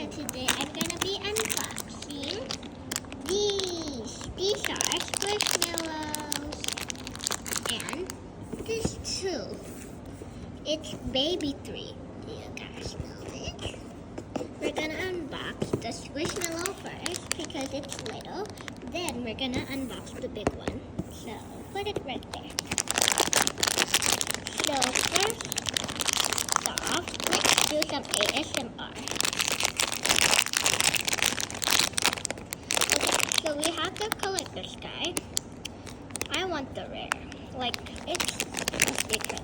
So today I'm gonna be unboxing these. These are squishmallows. And this too. It's baby 3. Do you guys know it? We're gonna unbox the squishmallow first because it's little. Then we're gonna unbox the big one. So put it right there. So first off, let's do some ASMR. Okay, so we have the collector's guide. I want the rare. Like, it's a secret.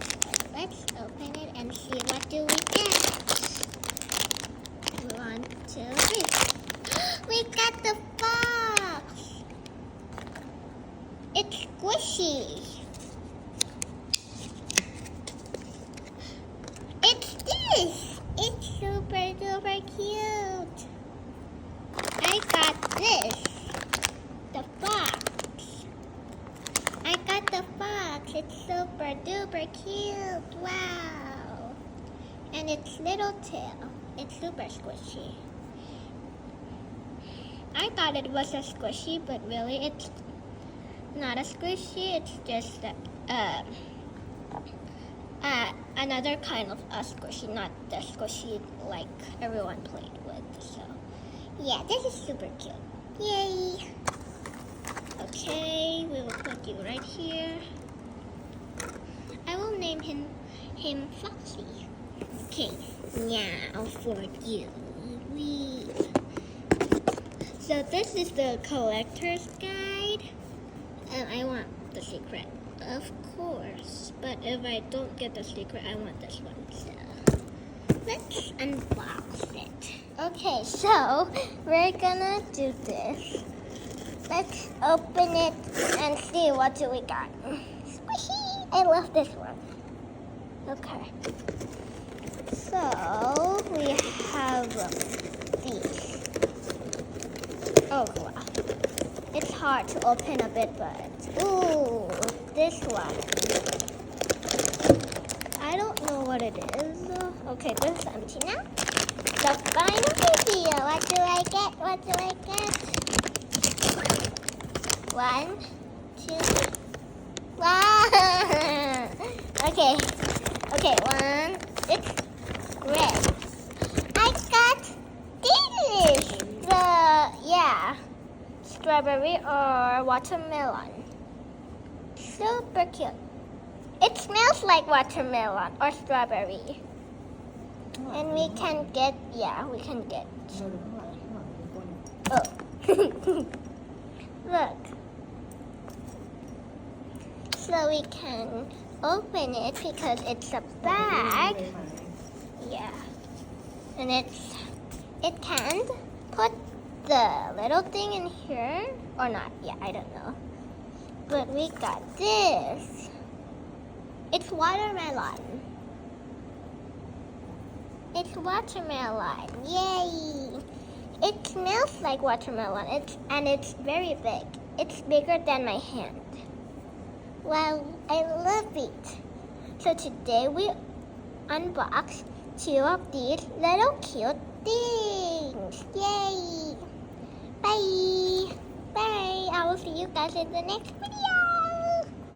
Let's open it and see what do we get. 1, 2, 3. We got the box. It's squishy. It's this. It's super duper cute. I got this. The box. I got the box. It's super duper cute. Wow. And its little tail. It's super squishy. I thought it was a squishy, but really it's not a squishy. It's just another kind of a squishy, not the squishy like everyone played with. So yeah, this is super cute. Yay! Okay, we will put you right here. I will name him Foxy. Okay, now for you. So this is the collector's guide. And I want the secret, of course. But if I don't get the secret, I want this one. So let's unbox it. Okay, so we're gonna do this. Let's open it and see what do we got. Squishy! I love this one. Okay. So we have these. Oh wow. It's hard to open a bit, but ooh, this one. I don't know what it is. Okay, this is empty now. The final video. What do I get? What do I get? 1, 2, 3. Wow! Okay. Okay, 1. It's red. I got this. Strawberry or watermelon. Super cute. It smells like watermelon or strawberry. And we can get, we can get. Oh. Look. So we can open it because it's a bag. Yeah. And it can put the little thing in here or not. Yeah, I don't know. But we got this. It's watermelon. It's watermelon. Yay! It smells like watermelon. It's very big. It's bigger than my hand. Wow, I love it. So today we unboxed 2 of these little cute things. Yay! Bye! Bye! I will see you guys in the next video.